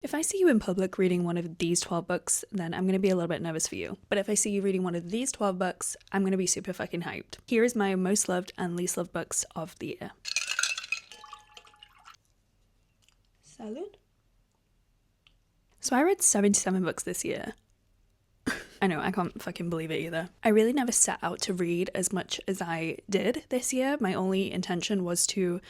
If I see you in public reading one of these 12 books, then I'm going to be a little bit nervous for you. But if I see you reading one of these 12 books, I'm going to be super fucking hyped. Here is my most loved and least loved books of the year. Salud. So I read 77 books this year. I know, I can't fucking believe it either. I really never set out to read as much as I did this year. My only intention was to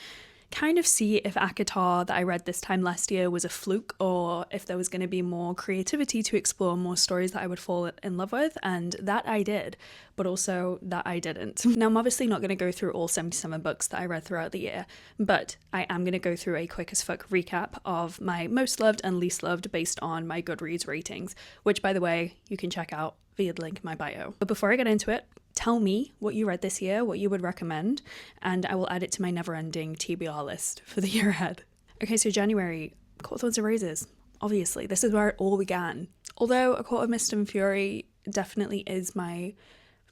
kind of see if ACOTAR that I read this time last year was a fluke, or if there was going to be more creativity to explore more stories that I would fall in love with, and that I did, but also that I didn't. Now, I'm obviously not going to go through all 77 books that I read throughout the year, but I am going to go through a quick as fuck recap of my most loved and least loved based on my Goodreads ratings, which, by the way, you can check out via the link in my bio. But before I get into it, tell me what you read this year, what you would recommend, and I will add it to my never-ending TBR list for the year ahead. Okay, so January, Court of Thorns and Roses. Obviously, this is where it all began. Although A Court of Mist and Fury definitely is my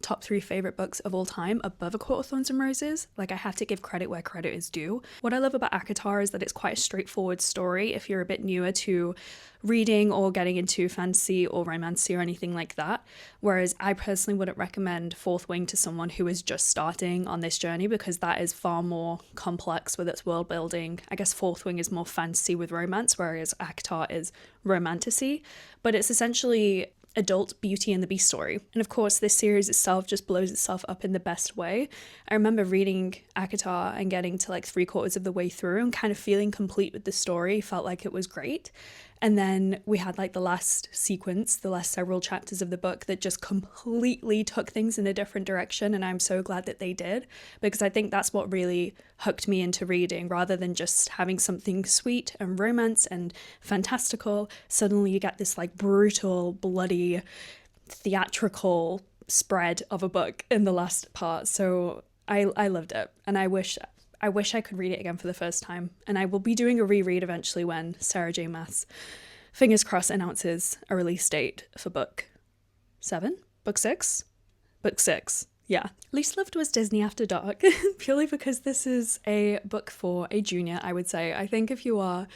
top 3 favorite books of all time above A Court of Thorns and Roses. Like, I have to give credit where credit is due. What I love about ACOTAR is that it's quite a straightforward story if you're a bit newer to reading or getting into fantasy or romance or anything like that. Whereas I personally wouldn't recommend Fourth Wing to someone who is just starting on this journey, because that is far more complex with its world building. I guess Fourth Wing is more fantasy with romance, whereas ACOTAR is romantasy. But it's essentially adult Beauty and the Beast story. And of course, this series itself just blows itself up in the best way. I remember reading ACOTAR and getting to like 3/4 of the way through and kind of feeling complete with the story, felt like it was great. And then we had like the last sequence, the last several chapters of the book that just completely took things in a different direction. And I'm so glad that they did, because I think that's what really hooked me into reading. Rather than just having something sweet and romance and fantastical, suddenly you get this like brutal, bloody, theatrical spread of a book in the last part. So I loved it. And I wish I could read it again for the first time. And I will be doing a reread eventually when Sarah J. Maas, fingers crossed, announces a release date for book 7? Book 6? Book 6. Yeah. Least loved was Disney After Dark, purely because this is a book for a junior, I would say. I think if you are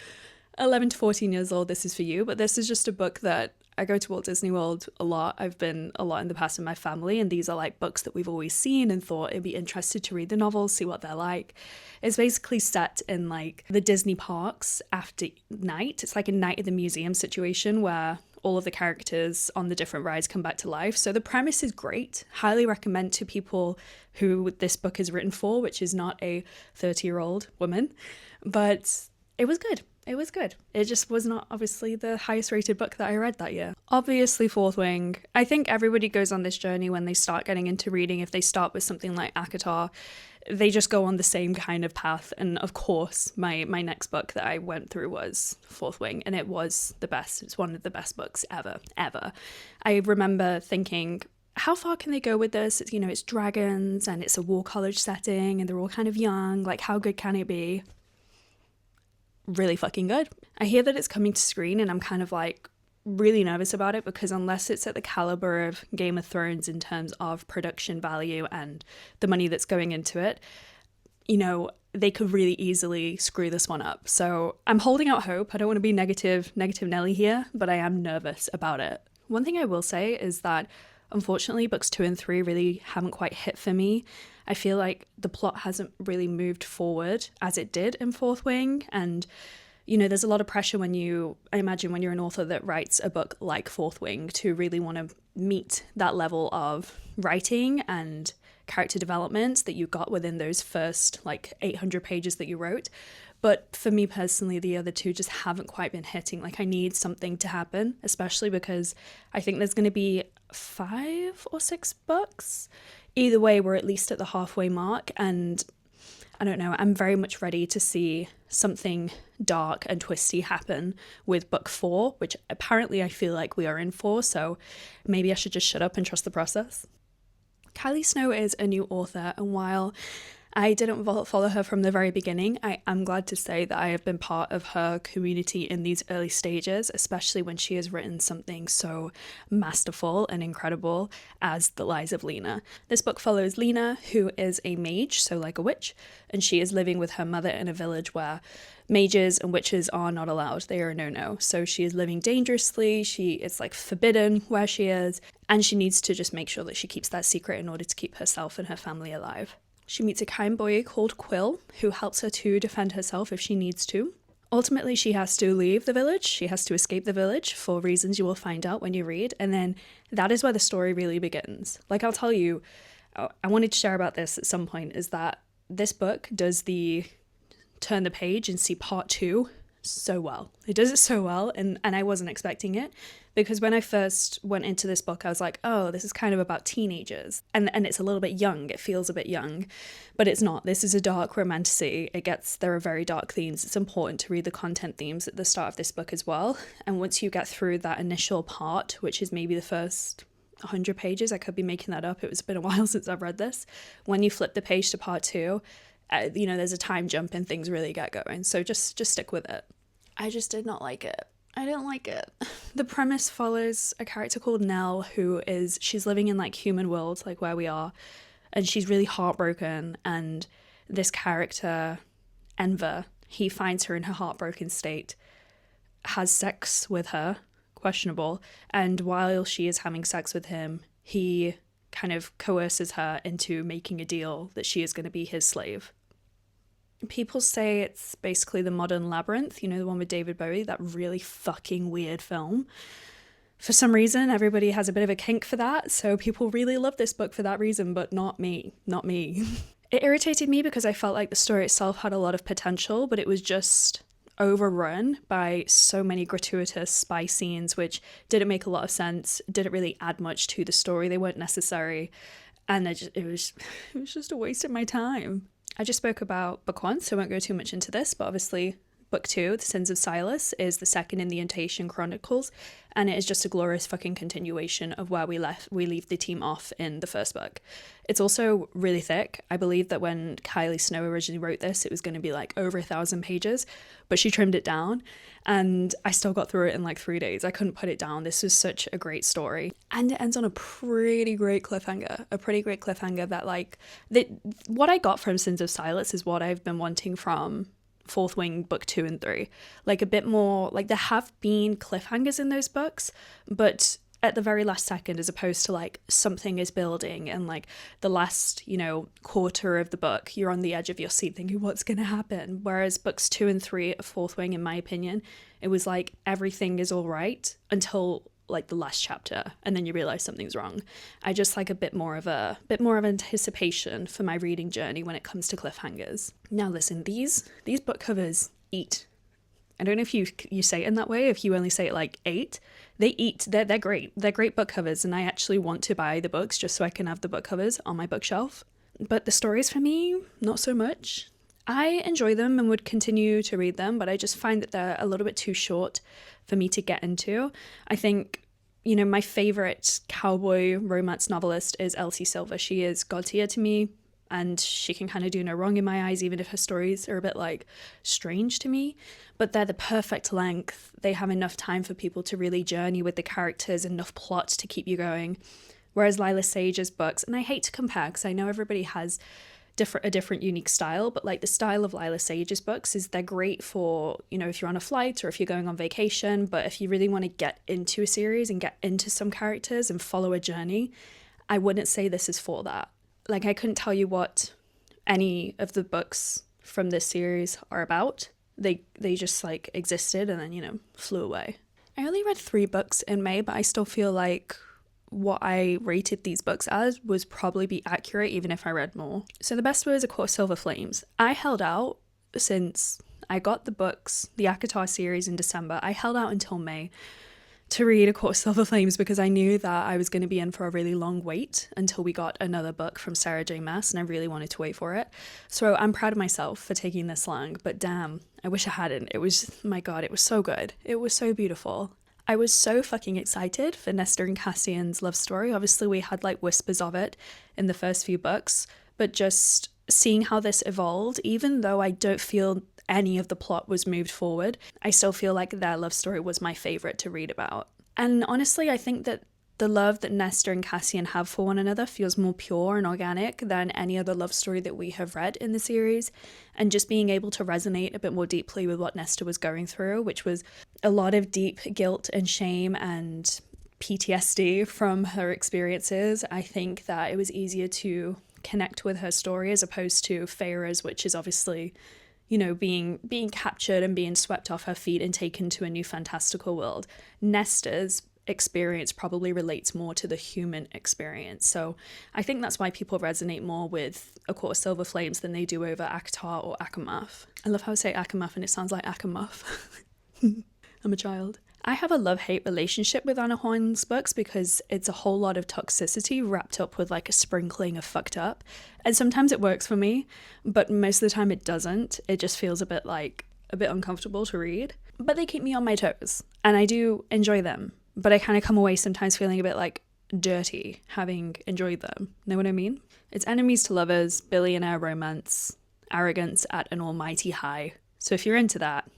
11 to 14 years old, this is for you. But this is just a book that I go to Walt Disney World a lot. I've been a lot in the past with my family, and these are like books that we've always seen and thought it'd be interested to read the novels, see what they're like. It's basically set in like the Disney parks after night. It's like a night at the museum situation where all of the characters on the different rides come back to life. So the premise is great. Highly recommend to people who this book is written for, which is not a 30-year-old woman. But it was good. It was good. It just was not obviously the highest rated book that I read that year. Obviously Fourth Wing. I think everybody goes on this journey when they start getting into reading. If they start with something like ACOTAR, they just go on the same kind of path. And of course, my next book that I went through was Fourth Wing, and it was the best. It's one of the best books ever. I remember thinking, how far can they go with this? It's, you know, it's dragons and it's a war college setting and they're all kind of young. Like, how good can it be? Really fucking good. I hear that it's coming to screen and I'm kind of like really nervous about it, because unless it's at the caliber of Game of Thrones in terms of production value and the money that's going into it, you know, they could really easily screw this one up. So I'm holding out hope. I don't want to be negative Nelly here, but I am nervous about it. One thing I will say is that unfortunately books 2 and 3 really haven't quite hit for me. I feel like the plot hasn't really moved forward as it did in Fourth Wing. And, you know, there's a lot of pressure I imagine when you're an author that writes a book like Fourth Wing to really want to meet that level of writing and character development that you got within those first like 800 pages that you wrote. But for me personally, the other two just haven't quite been hitting. Like, I need something to happen, especially because I think there's going to be 5 or 6 books. Either way, we're at least at the halfway mark, and I don't know, I'm very much ready to see something dark and twisty happen with book 4, which apparently I feel like we are in for, so maybe I should just shut up and trust the process. Kylie Snow is a new author, and while I didn't follow her from the very beginning. I am glad to say that I have been part of her community in these early stages, especially when she has written something so masterful and incredible as The Lies of Lena. This book follows Lena, who is a mage, so like a witch, and she is living with her mother in a village where mages and witches are not allowed. They are a no-no. So she is living dangerously. It's like forbidden where she is, and she needs to just make sure that she keeps that secret in order to keep herself and her family alive. She meets a kind boy called Quill, who helps her to defend herself if she needs to. Ultimately, she has to leave the village. She has to escape the village for reasons you will find out when you read. And then that is where the story really begins. Like, I'll tell you, I wanted to share about this at some point, is that this book does the turn the page and see part 2 so well. It does it so well, and I wasn't expecting it, because when I first went into this book, I was like, oh, this is kind of about teenagers, and it's a little bit young. It feels a bit young, but it's not. This is a dark romantasy. There are very dark themes. It's important to read the content themes at the start of this book as well, and once you get through that initial part, which is maybe the first 100 pages, I could be making that up, it's been a while since I've read this, when you flip the page to part 2, there's a time jump and things really get going. So just stick with it. I just did not like it. I didn't like it. The premise follows a character called Nell, she's living in like human world, like where we are, and she's really heartbroken, and this character, Enver, he finds her in her heartbroken state, has sex with her, questionable, and while she is having sex with him, he kind of coerces her into making a deal that she is going to be his slave. People say it's basically the modern Labyrinth, the one with David Bowie, that really fucking weird film. For some reason, everybody has a bit of a kink for that, so people really love this book for that reason, but not me. It irritated me because I felt like the story itself had a lot of potential, but it was just overrun by so many gratuitous spy scenes which didn't make a lot of sense, didn't really add much to the story. They weren't necessary, and it was just a waste of my time. I just spoke about book 1, so I won't go too much into this, but obviously book 2, The Sins of Silas, is the second in the Intation Chronicles, and it is just a glorious fucking continuation of where we leave the team off in the first book. It's also really thick. I believe that when Kylie Snow originally wrote this, it was going to be like over 1,000 pages, but she trimmed it down, and I still got through it in like 3 days. I couldn't put it down. This was such a great story, and it ends on a pretty great cliffhanger. That what I got from Sins of Silas is what I've been wanting from Fourth Wing book 2 and 3, like a bit more, like there have been cliffhangers in those books, but at the very last second, as opposed to like something is building and like the last quarter of the book you're on the edge of your seat thinking what's going to happen, whereas books 2 and 3 of Fourth Wing, in my opinion, it was like everything is all right until like the last chapter, and then you realize something's wrong. I just like a bit more of anticipation for my reading journey when it comes to cliffhangers. Now listen, these book covers eat. I don't know if you say it in that way, if you only say it like 8. They eat. They're great. They're great book covers, and I actually want to buy the books just so I can have the book covers on my bookshelf. But the stories for me, not so much. I enjoy them and would continue to read them, but I just find that they're a little bit too short for me to get into. I think, my favorite cowboy romance novelist is Elsie Silver. She is god tier to me, and she can kind of do no wrong in my eyes, even if her stories are a bit like strange to me, but they're the perfect length. They have enough time for people to really journey with the characters, enough plot to keep you going. Whereas Lila Sage's books, and I hate to compare because I know everybody has a different unique style, but like the style of Lila Sage's books is they're great for, if you're on a flight or if you're going on vacation, but if you really want to get into a series and get into some characters and follow a journey, I wouldn't say this is for that. Like, I couldn't tell you what any of the books from this series are about. They just like existed and then, flew away. I only read 3 books in May, but I still feel like what I rated these books as was probably be accurate even if I read more. So the best was A Court of Silver Flames. I held out since I got the books, the ACOTAR series in December. I held out until May to read A Court of Silver Flames because I knew that I was going to be in for a really long wait until we got another book from Sarah J Maas, and I really wanted to wait for it. So I'm proud of myself for taking this long, but damn, I wish I hadn't. It was, my God, it was so good. It was so beautiful. I was so fucking excited for Nestor and Cassian's love story. Obviously, we had like whispers of it in the first few books, but just seeing how this evolved, even though I don't feel any of the plot was moved forward, I still feel like their love story was my favorite to read about. And honestly, I think that the love that Nesta and Cassian have for one another feels more pure and organic than any other love story that we have read in the series. And just being able to resonate a bit more deeply with what Nesta was going through, which was a lot of deep guilt and shame and PTSD from her experiences, I think that it was easier to connect with her story as opposed to Feyre's, which is obviously, you know, being captured and being swept off her feet and taken to a new fantastical world. Nesta's experience probably relates more to the human experience. So I think that's why people resonate more with A Court of Silver Flames than they do over ACOTAR or ACOMAF. I love how I say ACOMAF and it sounds like ACOMAF. I'm a child. I have a love-hate relationship with Anna Horn's books because it's a whole lot of toxicity wrapped up with like a sprinkling of fucked up. And sometimes it works for me, but most of the time it doesn't. It just feels a bit uncomfortable to read. But they keep me on my toes and I do enjoy them. But I kind of come away sometimes feeling a bit like dirty having enjoyed them. Know what I mean? It's enemies to lovers, billionaire romance, arrogance at an almighty high. So if you're into that,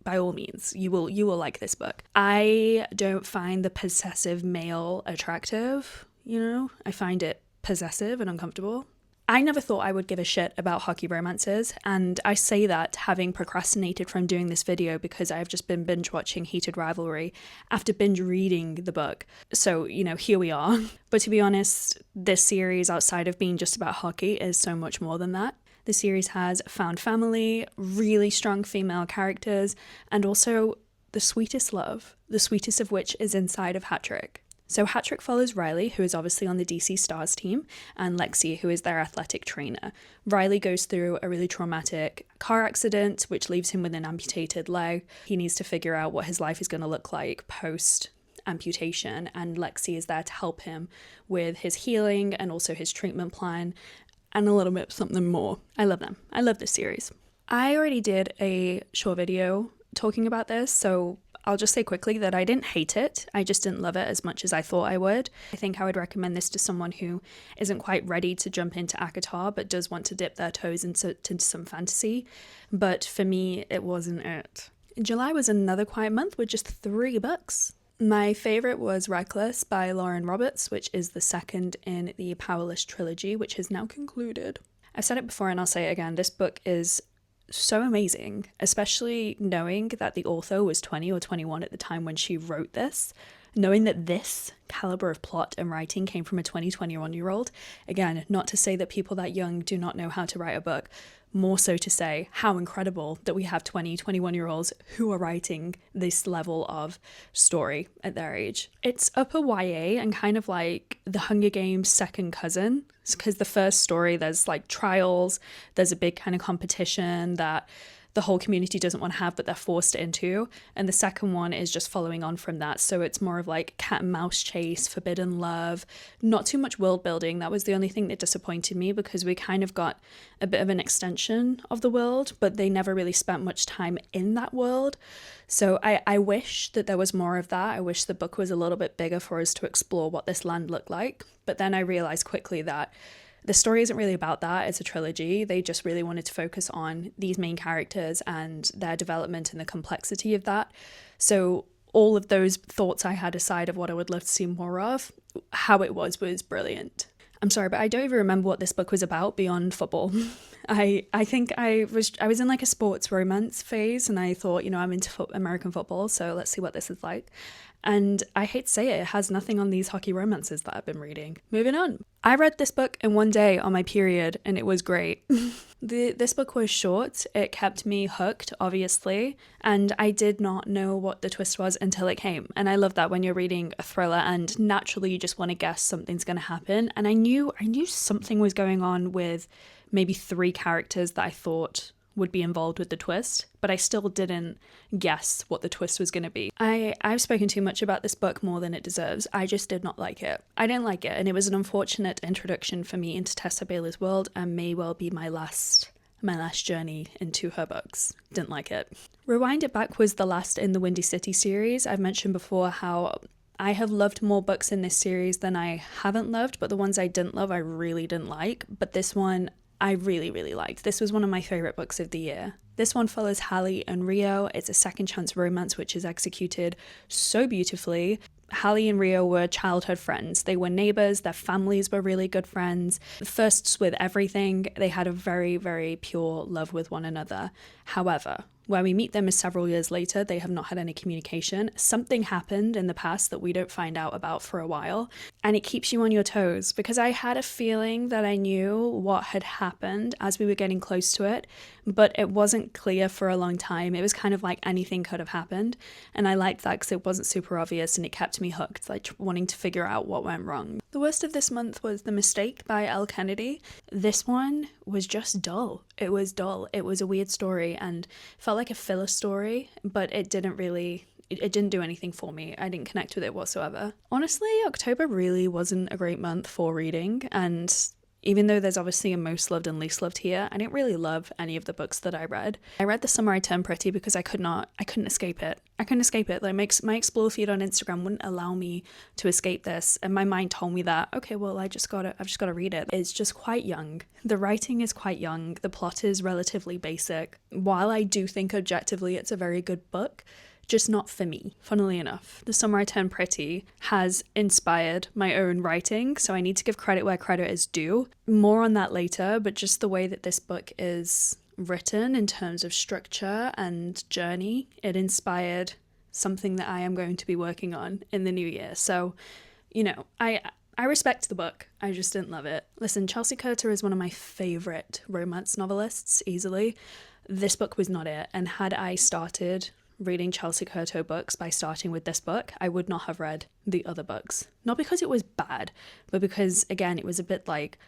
by all means, you will like this book. I don't find the possessive male attractive, you know? I find it possessive and uncomfortable. I never thought I would give a shit about hockey romances, and I say that having procrastinated from doing this video because I've just been binge watching Heated Rivalry after binge reading the book. So, you know, here we are. But to be honest, this series, outside of being just about hockey, is so much more than that. The series has found family, really strong female characters, and also the sweetest love, the sweetest of which is inside of Hattrick. So Hattrick follows Riley, who is obviously on the DC Stars team, and Lexi, who is their athletic trainer. Riley goes through a really traumatic car accident, which leaves him with an amputated leg. He needs to figure out what his life is going to look like post amputation, and Lexi is there to help him with his healing and also his treatment plan and a little bit something more. I love them. I love this series. I already did a short video talking about this, so I'll just say quickly that I didn't hate it. I just didn't love it as much as I thought I would. I think I would recommend this to someone who isn't quite ready to jump into ACOTAR but does want to dip their toes into some fantasy. But for me, it wasn't it. July was another quiet month with just 3 books. My favourite was Reckless by Lauren Roberts, which is the second in the Powerless trilogy, which has now concluded. I've said it before and I'll say it again, this book is so amazing, especially knowing that the author was 20 or 21 at the time when she wrote this. Knowing that this caliber of plot and writing came from a 21-year-old. Again, not to say that people that young do not know how to write a book, more so to say how incredible that we have 21-year-olds who are writing this level of story at their age. It's upper YA and kind of like the Hunger Games' second cousin, because the first story, there's like trials, there's a big kind of competition that the whole community doesn't want to have, but they're forced into. And the second one is just following on from that. So it's more of like cat and mouse chase, forbidden love, not too much world building. That was the only thing that disappointed me because we kind of got a bit of an extension of the world, but they never really spent much time in that world. So I wish that there was more of that. I wish the book was a little bit bigger for us to explore what this land looked like. But then I realized quickly that the story isn't really about that. It's a trilogy. They just really wanted to focus on these main characters and their development and the complexity of that. So all of those thoughts I had aside of what I would love to see more of, how it was brilliant. I'm sorry, but I don't even remember what this book was about beyond football. I think I was in like a sports romance phase and I thought, you know, I'm into American football, so let's see what this is like. And I hate to say it has nothing on these hockey romances that I've been reading. Moving on. I read this book in one day on my period and it was great. This book was short. It kept me hooked, obviously, and I did not know what the twist was until it came. And I love that when you're reading a thriller and naturally you just want to guess something's going to happen. And I knew something was going on with maybe 3 characters that I thought would be involved with the twist, but I still didn't guess what the twist was going to be. I've spoken too much about this book more than it deserves. I just did not like it. I didn't like it, and it was an unfortunate introduction for me into Tessa Bailey's world and may well be my last journey into her books. Didn't like it. Rewind It Back was the last in the Windy City series. I've mentioned before how I have loved more books in this series than I haven't loved, but the ones I didn't love, I really didn't like. But this one, I really, really liked. This was one of my favourite books of the year. This one follows Hallie and Rio. It's a second chance romance which is executed so beautifully. Hallie and Rio were childhood friends. They were neighbours, their families were really good friends. Firsts with everything, they had a very, very pure love with one another. However, where we meet them is several years later, they have not had any communication. Something happened in the past that we don't find out about for a while, and it keeps you on your toes, because I had a feeling that I knew what had happened as we were getting close to it, but it wasn't clear for a long time. It was kind of like anything could have happened, and I liked that because it wasn't super obvious and it kept me hooked, like wanting to figure out what went wrong. The worst of this month was The Mistake by Elle Kennedy. This one was just dull. It was dull. It was a weird story and felt like a filler story, but it didn't do anything for me. I didn't connect with it whatsoever. Honestly, October really wasn't a great month for reading, and even though there's obviously a most loved and least loved here, I didn't really love any of the books that I read. I read The Summer I Turned Pretty because I couldn't escape it. Like my explore feed on Instagram wouldn't allow me to escape this, and my mind told me that, okay, well, I've just gotta read it. It's just quite young. The writing is quite young. The plot is relatively basic. While I do think objectively it's a very good book, just not for me. Funnily enough, The Summer I Turned Pretty has inspired my own writing, so I need to give credit where credit is due. More on that later, but just the way that this book is written in terms of structure and journey, it inspired something that I am going to be working on in the new year. So, I respect the book. I just didn't love it. Listen, Chelsea Curter is one of my favourite romance novelists, easily. This book was not it, and had I started reading Chelsea Curto books by starting with this book, I would not have read the other books. Not because it was bad, but because, again, it was a bit like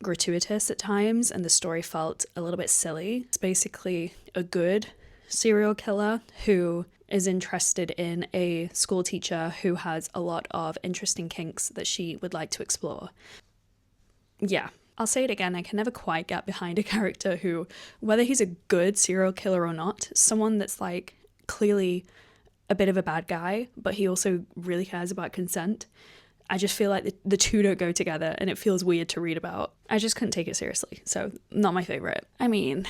gratuitous at times and the story felt a little bit silly. It's basically a good serial killer who is interested in a school teacher who has a lot of interesting kinks that she would like to explore. Yeah, I'll say it again, I can never quite get behind a character who, whether he's a good serial killer or not, someone that's like clearly a bit of a bad guy, but he also really cares about consent. I just feel like the two don't go together and it feels weird to read about. I just couldn't take it seriously, so not my favourite. I mean,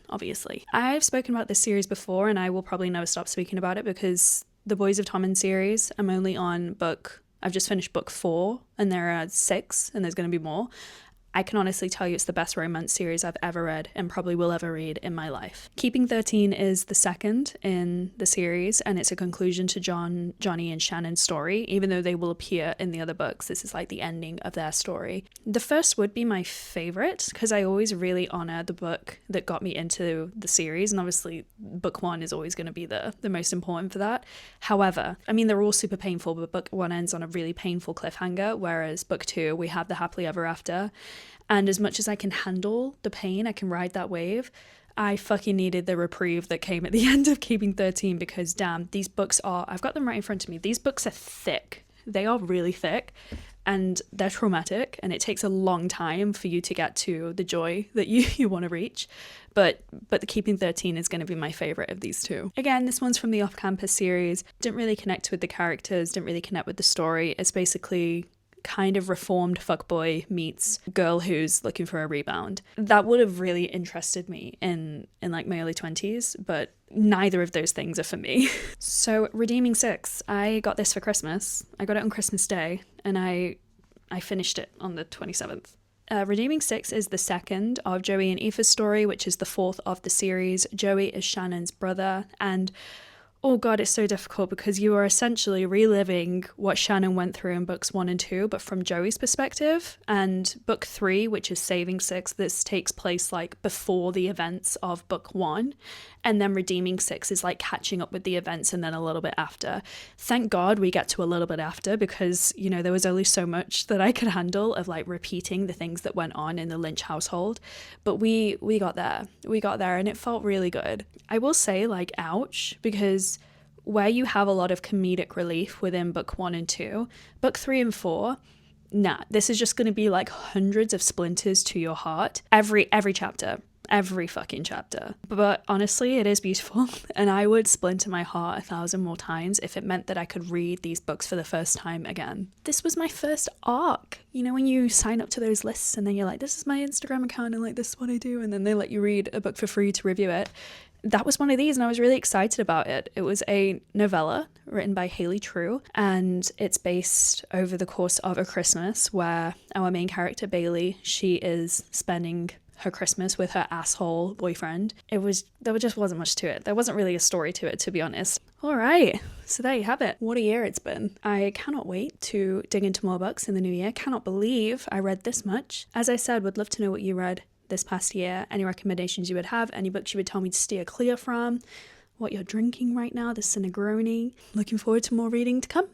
obviously. I've spoken about this series before and I will probably never stop speaking about it because the Boys of Tommen series, I've just finished book 4 and there are 6 and there's going to be more. I can honestly tell you it's the best romance series I've ever read and probably will ever read in my life. Keeping 13 is the second in the series and it's a conclusion to Johnny and Shannon's story. Even though they will appear in the other books, this is like the ending of their story. The first would be my favourite because I always really honour the book that got me into the series, and obviously book 1 is always going to be the most important for that. However, I mean, they're all super painful, but book 1 ends on a really painful cliffhanger, whereas book 2, we have the happily ever after. And as much as I can handle the pain, I can ride that wave, I fucking needed the reprieve that came at the end of Keeping 13 because damn, these books I've got them right in front of me. These books are thick. They are really thick and they're traumatic and it takes a long time for you to get to the joy that you want to reach. But the Keeping 13 is going to be my favourite of these two. Again, this one's from the Off-Campus series. Didn't really connect with the characters, didn't really connect with the story. It's basically kind of reformed fuckboy meets girl who's looking for a rebound. That would have really interested me in like my early 20s, but neither of those things are for me. So Redeeming 6, I got this for Christmas. I got it on Christmas Day and I finished it on the 27th. Redeeming 6 is the second of Joey and Aoife's story, which is the fourth of the series. Joey is Shannon's brother, and oh god, it's so difficult because you are essentially reliving what Shannon went through in books 1 and 2, but from Joey's perspective. And book 3, which is Saving 6, this takes place like before the events of book 1. And then Redeeming 6 is like catching up with the events and then a little bit after. Thank God we get to a little bit after because, there was only so much that I could handle of like repeating the things that went on in the Lynch household. But we got there. We got there and it felt really good. I will say like, ouch, because where you have a lot of comedic relief within book 1 and 2, book 3 and 4, nah, this is just going to be like hundreds of splinters to your heart. Every chapter. every fucking chapter. But honestly, it is beautiful, and I would splinter my heart 1,000 more times if it meant that I could read these books for the first time again. This was my first arc. You know, when you sign up to those lists and then you're like, this is my Instagram account and like, this is what I do, and then they let you read a book for free to review it. That was one of these, and I was really excited about it. It was a novella written by Haley True, and it's based over the course of a Christmas where our main character, Bailey, she is spending her Christmas with her asshole boyfriend. There just wasn't much to it. There wasn't really a story to it, to be honest. All right, so there you have it. What a year it's been. I cannot wait to dig into more books in the new year. Cannot believe I read this much. As I said, would love to know what you read this past year, any recommendations you would have, any books you would tell me to steer clear from, what you're drinking right now, this Negroni. Looking forward to more reading to come.